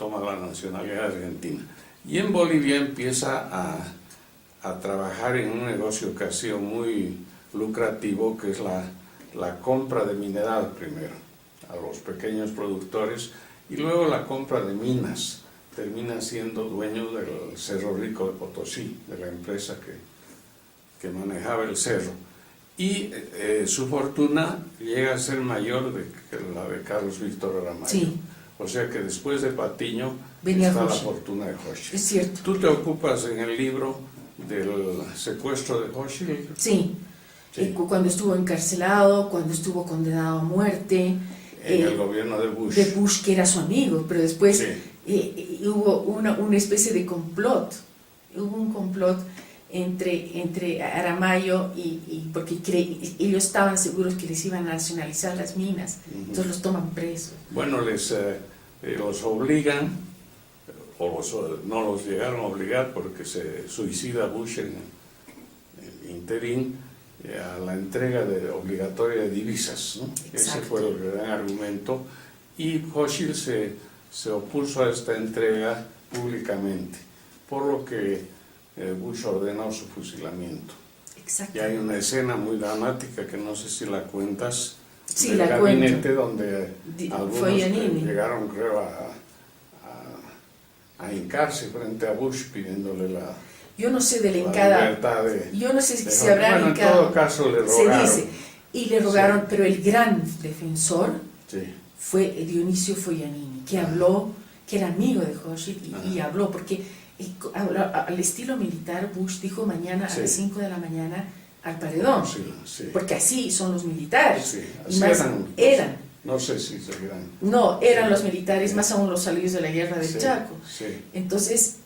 toma la nacionalidad argentina. Y en Bolivia empieza a trabajar en un negocio que ha sido muy lucrativo, que es la compra de mineral primero, a los pequeños productores, y luego la compra de minas. Termina siendo dueño del Cerro Rico de Potosí, de la empresa que manejaba el cerro. Y su fortuna llega a ser mayor que la de Carlos Víctor Aramayo. Sí. O sea que después de Patiño venía está Hochschild. la fortuna de Hochschild. Es cierto. ¿Tú te ocupas en el libro del secuestro de Hochschild? Sí. Sí. Cuando estuvo encarcelado, cuando estuvo condenado a muerte. En el gobierno de Bush. De Bush, que era su amigo, pero después Sí. hubo una especie de complot. Hubo un complot entre Aramayo y porque ellos estaban seguros que les iban a nacionalizar las minas, entonces los toman presos. Bueno, los obligan, no los llegaron a obligar porque se suicida Bush en interín, a la entrega obligatoria de divisas, ¿no? Ese fue el gran argumento, y Hochschild se opuso a esta entrega públicamente, por lo que Bush ordenó su fusilamiento. Exacto. Y hay una escena muy dramática que no sé si la cuentas, sí, del la gabinete cuento. Donde algunos llegaron, creo, a hincarse frente a Bush pidiéndole la Yo no sé de la libertad de... Yo no sé si se bueno, habrán hincado. en todo caso le rogaron. Se dice, y le rogaron, Sí. pero el gran defensor Sí. fue Dionisio Foglianini, que habló, que era amigo de Hochschild, y habló, porque al estilo militar, Bush dijo mañana a las 5 de la mañana al paredón, Sí. porque así son los militares, Sí, y más eran. No sé si seguirán. No, eran los militares, más aún los salidos de la guerra del Chaco. Sí. Entonces,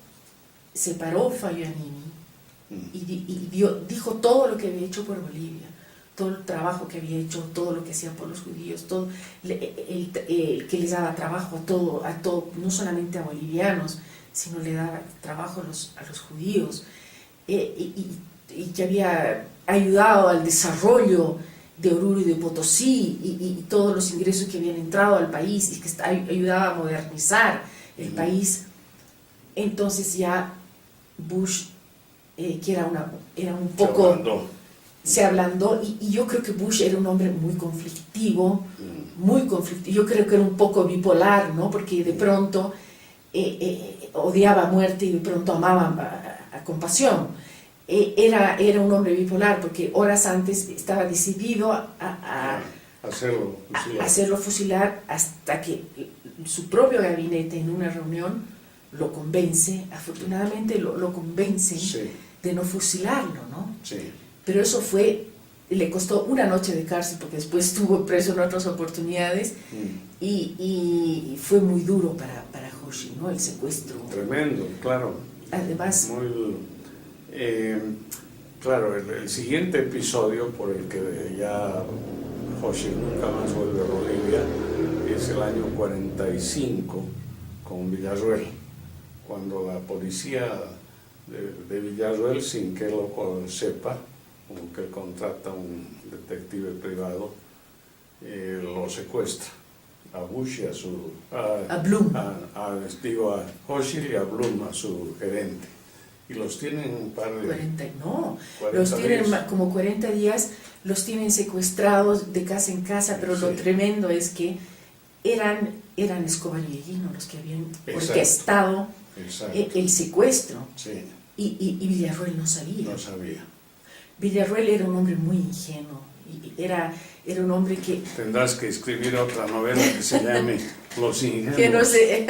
se paró Foglianini y dijo todo lo que había hecho por Bolivia, todo el trabajo que había hecho, todo lo que hacía por los judíos, todo que les daba trabajo a todo, no solamente a bolivianos, sino le daba trabajo a los judíos, y que había ayudado al desarrollo de Oruro y de Potosí, y todos los ingresos que habían entrado al país, y que ayudaba a modernizar el país. Entonces ya Bush, que era un poco... se ablandó, y yo creo que Bush era un hombre muy conflictivo, yo creo que era un poco bipolar, ¿no? Porque de pronto odiaba a muerte y de pronto amaba a compasión. Era un hombre bipolar, porque horas antes estaba decidido a hacerlo fusilar, hasta que su propio gabinete en una reunión lo convence, afortunadamente lo convence de no fusilarlo, ¿no? Sí. Pero eso le costó una noche de cárcel, porque después estuvo preso en otras oportunidades, y fue muy duro para Hochschild, ¿no? El secuestro. Tremendo, claro. Además, claro, el siguiente episodio por el que ya Hochschild nunca más vuelve a Bolivia es el año 45 con Villarroel, cuando la policía de Villarroel, sin que lo sepa, como que contrata a un detective privado, lo secuestra a Bush y a Blum. A Hochschild y a Blum, a su gerente, y los tienen un par de... 40 días. Tienen como 40 días, los tienen secuestrados de casa en casa, pero lo tremendo es que eran Escobar y Eguino los que habían orquestado el secuestro. Sí. Y Villarroel no sabía. No sabía. Villarroel era un hombre muy ingenuo, era un hombre que... Tendrás que escribir otra novela que se llame Los Ingenuos. Que no sé,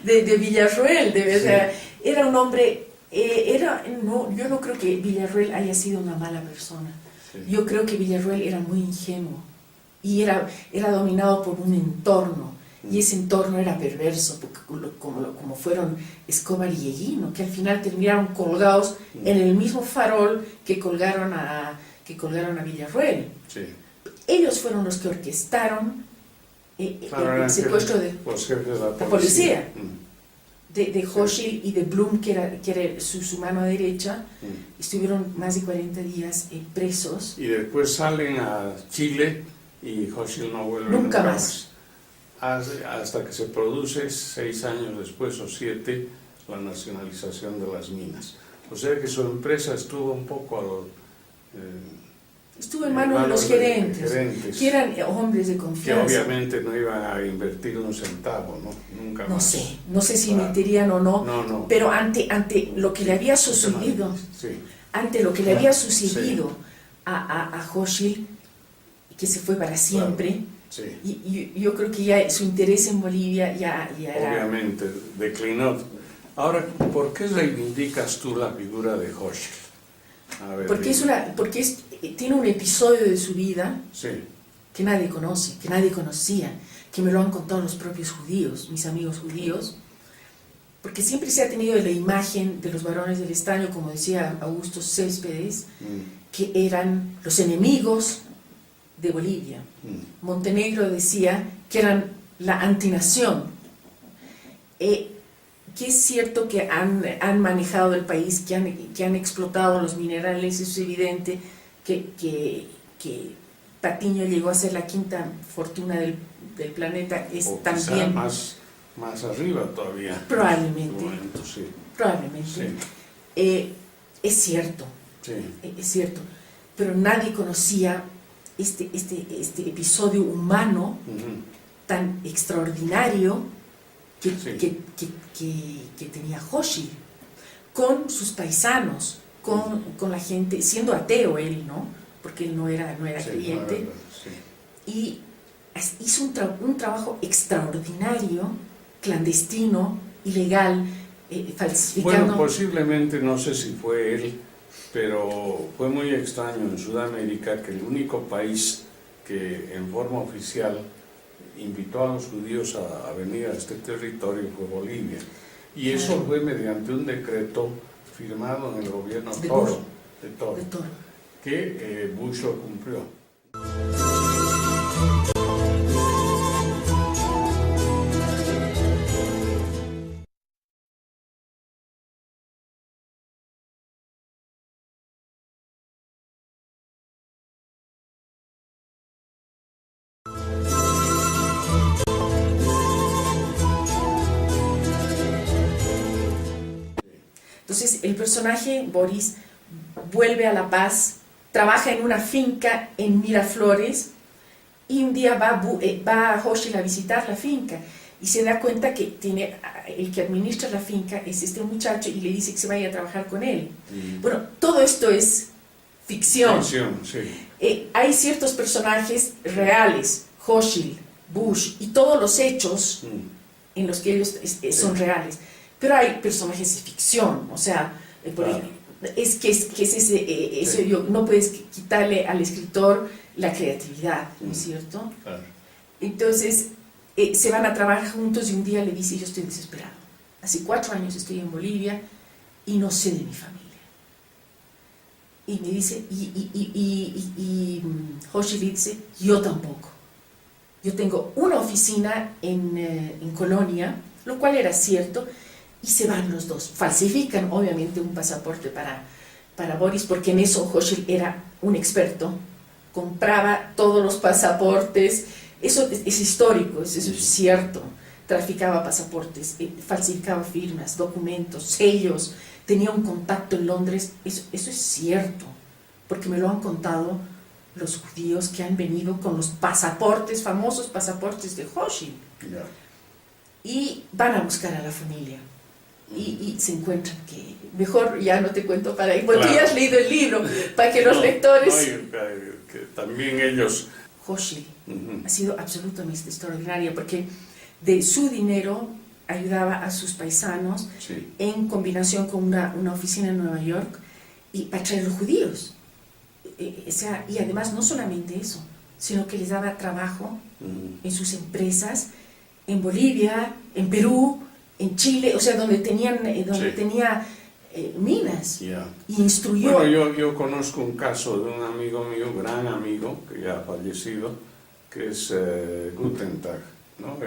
de Villarroel, de verdad. Sí. Era un hombre, yo no creo que Villarroel haya sido una mala persona. Sí. Yo creo que Villarroel era muy ingenuo, y era dominado por un entorno, y ese entorno era perverso, porque como fueron Escobar y Eguino, que al final terminaron colgados en el mismo farol que colgaron a Villarroel. Sí. Ellos fueron los que orquestaron el secuestro de los jefes de la policía. De Hochschild y de Blum, que era su mano derecha. Estuvieron más de 40 días presos. Y después salen a Chile y Hochschild no vuelve nunca más. hasta que se produce 6 años después o 7 la nacionalización de las minas. O sea que su empresa estuvo un poco estuvo en manos de los gerentes, que eran hombres de que confianza. obviamente no iban a invertir un centavo, ¿no? Nunca más. No sé si invertirían o no, No. pero ante lo que le había sucedido, ante lo que le había sucedido a Hochschild, que se fue para siempre, y yo creo que ya su interés en Bolivia ya era... Obviamente, declinó. Ahora, ¿por qué reivindicas tú la figura de Hochschild? A ver, porque tiene un episodio de su vida sí, que nadie conoce, que nadie conocía, que me lo han contado los propios judíos, mis amigos judíos, porque siempre se ha tenido la imagen de los varones del estaño, como decía Augusto Céspedes, que eran los enemigos de Bolivia. Montenegro decía que eran la antinación. Que es cierto que han manejado el país, que han explotado los minerales, es evidente que Patiño llegó a ser la quinta fortuna del planeta, es o también... más arriba todavía. Probablemente. Momento, sí. Probablemente. Sí. Es cierto. Sí. Es cierto. Pero nadie conocía este episodio humano tan extraordinario que tenía Hochschild con sus paisanos, con la gente, siendo ateo él, ¿no? Porque él no era creyente, y hizo un trabajo extraordinario, clandestino, ilegal, falsificando. Bueno, posiblemente, no sé si fue él, pero fue muy extraño en Sudamérica que el único país que en forma oficial invitó a los judíos a venir a este territorio fue Bolivia. Y eso fue mediante un decreto firmado en el gobierno de Toro, que Bush lo cumplió. Entonces el personaje, Boris, vuelve a La Paz, trabaja en una finca en Miraflores y un día va a Hochschild a visitar la finca y se da cuenta que el que administra la finca es este muchacho y le dice que se vaya a trabajar con él. Bueno, todo esto es ficción. Sí. Hay ciertos personajes reales, Hochschild, Bush y todos los hechos en los que ellos son reales. Pero hay personajes de ficción, o sea, por ejemplo, no puedes quitarle al escritor la creatividad, ¿no es cierto? Claro. Entonces, se van a trabajar juntos y un día le dice, yo estoy desesperado. Hace 4 años estoy en Bolivia y no sé de mi familia. Y me dice, y Hochschild dice, yo tampoco. Yo tengo una oficina en Colonia, lo cual era cierto, y se van los dos. Falsifican, obviamente, un pasaporte para Boris, porque en eso Hochschild era un experto. Compraba todos los pasaportes. Eso es histórico, eso es cierto. Traficaba pasaportes, falsificaba firmas, documentos, sellos. Tenía un contacto en Londres. Eso es cierto, porque me lo han contado los judíos que han venido con los pasaportes, famosos pasaportes de Hochschild. Yeah. Y van a buscar a la familia. Y se encuentran que mejor ya no te cuento para ir, porque ya has leído el libro, para que los lectores... que también ellos... Hochschild ha sido absolutamente extraordinaria, porque de su dinero ayudaba a sus paisanos en combinación con una oficina en Nueva York y para traer los judíos. Y además no solamente eso, sino que les daba trabajo en sus empresas, en Bolivia, en Perú, en Chile, o sea, donde tenía minas, y instruyó. Bueno, yo conozco un caso de un amigo mío, gran amigo, que ya ha fallecido, que es Gutentag, ¿no?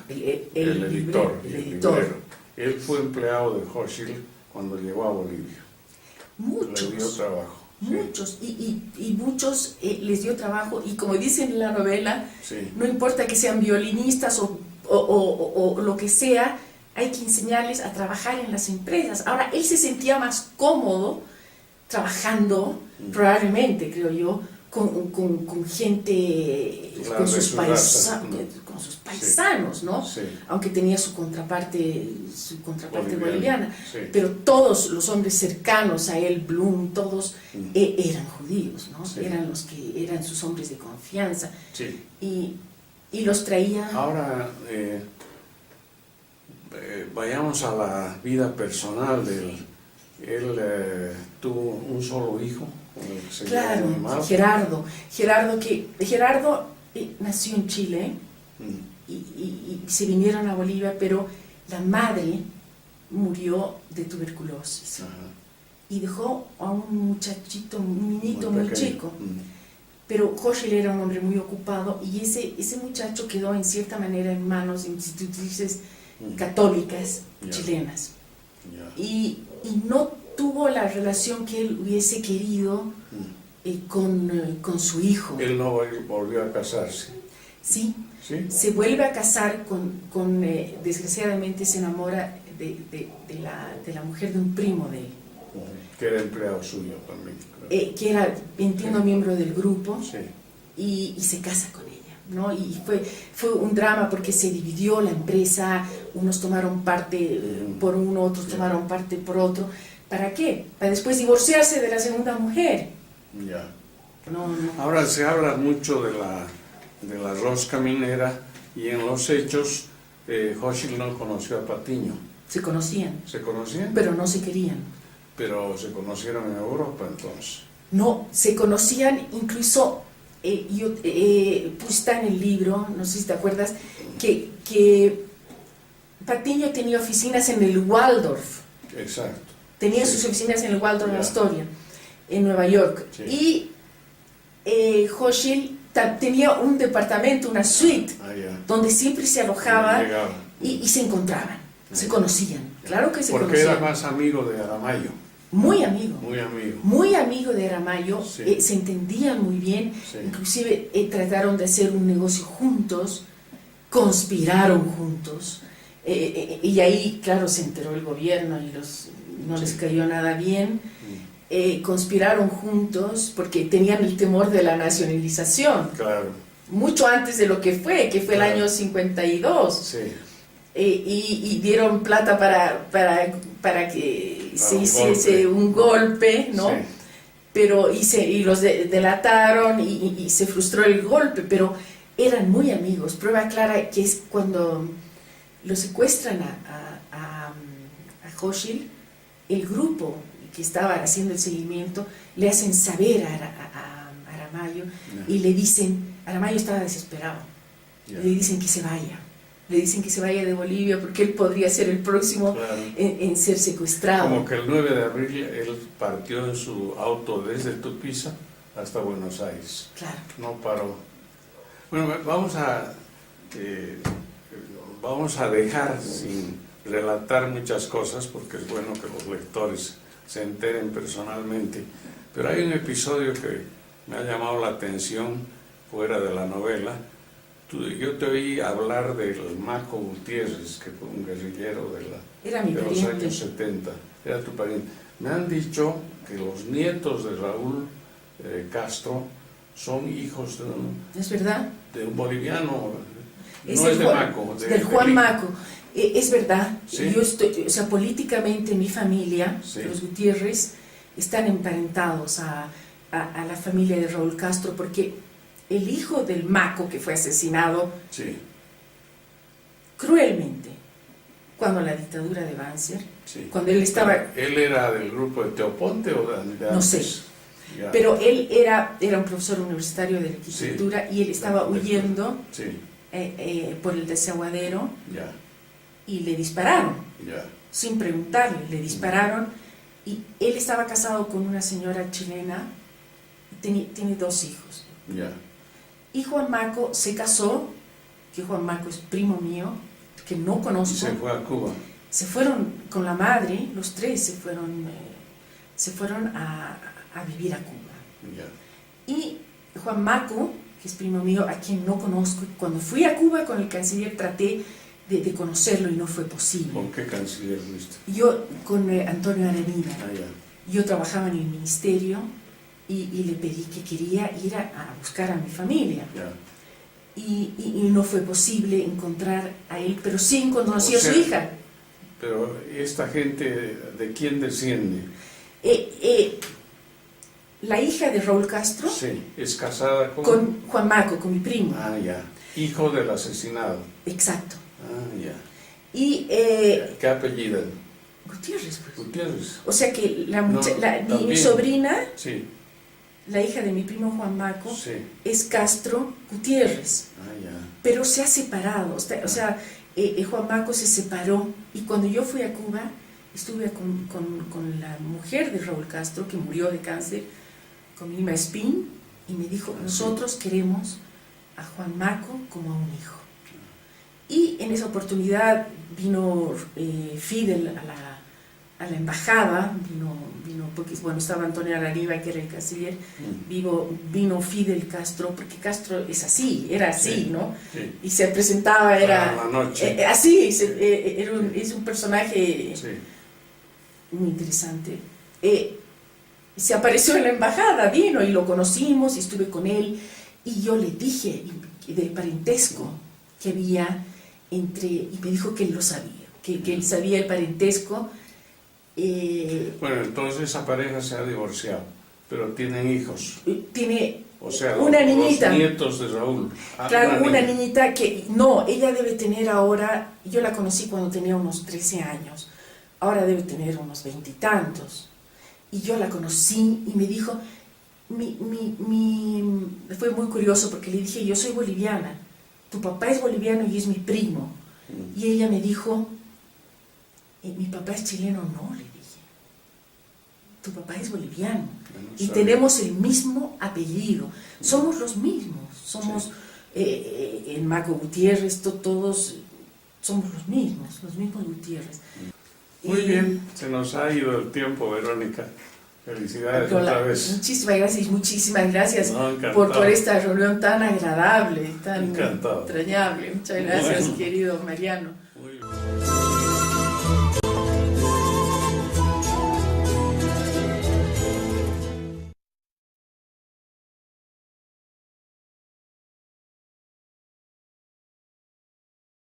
El editor. Él fue empleado de Hochschild cuando llegó a Bolivia. Muchos. Le dio trabajo. Muchos, y muchos les dio trabajo, y como dicen en la novela, no importa que sean violinistas o o lo que sea, hay que enseñarles a trabajar en las empresas. Ahora, él se sentía más cómodo trabajando, probablemente, creo yo, con gente, Claro, con sus sí. paisanos, ¿no? Sí. Aunque tenía su contraparte boliviana. Sí. Pero todos los hombres cercanos a él, Blum, todos eran judíos, ¿no? Sí. Eran los que eran sus hombres de confianza. Sí. Y los traía... Ahora, vayamos a la vida personal de él. Él tuvo un solo hijo, con el que se Claro, llevó muy mal. Gerardo nació en Chile y se vinieron a Bolivia, pero la madre murió de tuberculosis. Ajá. Y dejó a un muchachito, un niñito muy pequeño. chico. Pero Hochschild era un hombre muy ocupado y ese muchacho quedó en cierta manera en manos de institutrices católicas chilenas. Y no tuvo la relación que él hubiese querido con su hijo. Él no volvió a casarse. Sí, ¿Sí? se vuelve a casar desgraciadamente se enamora de la mujer de un primo de él. Que era empleado suyo también. Que era, entiendo, miembro del grupo. Sí. Y se casa con ella, ¿no? Y fue un drama porque se dividió la empresa, unos tomaron parte por uno, otros tomaron parte por otro. ¿Para qué? Para después divorciarse de la segunda mujer. Ya. No. Ahora se habla mucho de la rosca minera y en los hechos Hochschild no conoció a Patiño. Se conocían, ¿Se conocían? pero no se querían. Pero se conocieron en Europa entonces. No, se conocían incluso, está en el libro, no sé si te acuerdas, que Patiño tenía oficinas en el Waldorf. Exacto. Tenía sus oficinas en el Waldorf Astoria, en Nueva York. Sí. Y Hochschild tenía un departamento, una suite, donde siempre se alojaba y se encontraban, se conocían. Claro que se Porque conocían. era más amigo de Aramayo. Muy amigo. Muy amigo. Muy amigo de Aramayo, Sí. Se entendían muy bien, Sí. inclusive trataron de hacer un negocio juntos, conspiraron juntos, y ahí, claro, se enteró el gobierno y no les cayó nada bien. Conspiraron juntos porque tenían el temor de la nacionalización, Claro. mucho antes de lo que fue el Claro. año 52. Sí. Y dieron plata para que se un hiciese golpe. un golpe, ¿no? Sí. Pero y los delataron y se frustró el golpe, pero eran muy amigos. Prueba clara que es cuando lo secuestran a Hochschild, el grupo que estaba haciendo el seguimiento le hacen saber a Aramayo y le dicen, Aramayo estaba desesperado, le dicen que se vaya. Le dicen que se vaya de Bolivia porque él podría ser el próximo en ser secuestrado. Como que el 9 de abril él partió en su auto desde Tupiza hasta Buenos Aires. Claro. No paró. Bueno, vamos a dejar sin relatar muchas cosas porque es bueno que los lectores se enteren personalmente. Pero hay un episodio que me ha llamado la atención fuera de la novela. Yo te oí hablar del Maco Gutiérrez, que fue un guerrillero de los años 70, era tu pariente. Me han dicho que los nietos de Raúl Castro son hijos ¿Es verdad? de un boliviano, Es no es de Maco. Del Juan Maco. Es verdad, ¿Sí? yo estoy, políticamente mi familia, Sí. los Gutiérrez, están emparentados a la familia de Raúl Castro, porque el hijo del Maco, que fue asesinado cruelmente cuando la dictadura de Banzer, cuando él estaba... ¿Él era del grupo de Teoponte o de antes? No sé, pero él era un profesor universitario de arquitectura y él estaba huyendo por el desaguadero y le dispararon, sin preguntarle, le dispararon, y él estaba casado con una señora chilena, tiene 2 hijos. Y Juan Maco se casó, que Juan Maco es primo mío, que no conozco. Y se fue a Cuba. Se fueron con la madre, los 3 se fueron a vivir a Cuba. Y Juan Maco, que es primo mío, a quien no conozco, cuando fui a Cuba con el canciller traté de conocerlo y no fue posible. ¿Con qué canciller fuiste? Yo con Antonio Aranina. Ah, ya. Yo trabajaba en el ministerio y le pedí que quería ir a buscar a mi familia. Ya. Y no fue posible encontrar a él, pero sí conocí a su hija. Pero esta gente, ¿de quién desciende? La hija de Raúl Castro, Sí, es casada con Juan Maco, con mi primo. Ah, ya. Hijo del asesinado. Exacto. Ah, ya. Y ¿Qué apellido? Gutiérrez, pues. Gutiérrez. O sea que mi también. sobrina, Sí, la hija de mi primo Juan Maco, sí. es Castro Gutiérrez. Ah, ya. Pero se ha separado. O sea, Juan Maco se separó. Y cuando yo fui a Cuba, estuve con la mujer de Raúl Castro, que murió de cáncer, con Lima Espín, y me dijo, nosotros queremos a Juan Maco como a un hijo. Y en esa oportunidad vino Fidel a la embajada, vino porque bueno, estaba Antonio Araniva, que era el canciller, vino Fidel Castro, porque Castro es así, era así, Sí, ¿no? Sí. Y se presentaba, era la noche. así, es un personaje Sí. muy interesante. Se apareció en la embajada, vino y lo conocimos y estuve con él, y yo le dije del parentesco que había entre, y me dijo que él lo sabía, que él sabía el parentesco. Bueno, entonces esa pareja se ha divorciado, pero tienen hijos. Tiene O sea, una niñita. Los nietos de Raúl. Ah, Claro, una niñita que, no, ella debe tener ahora, yo la conocí cuando tenía unos 13 años, ahora debe tener unos 20 y tantos. Y yo la conocí y me dijo, fue muy curioso porque le dije, yo soy boliviana, tu papá es boliviano y es mi primo. Y ella me dijo, mi papá es chileno. No, le dije, tu papá es boliviano y tenemos el mismo apellido, somos los mismos, somos el Maco Gutiérrez, todos somos los mismos Gutiérrez. Muy bien, se nos ha ido el tiempo, Verónica. Felicidades otra vez. Muchísimas gracias No, por esta reunión tan agradable, tan encantado. entrañable. Muchas gracias, Bueno. querido Mariano. Muy bien.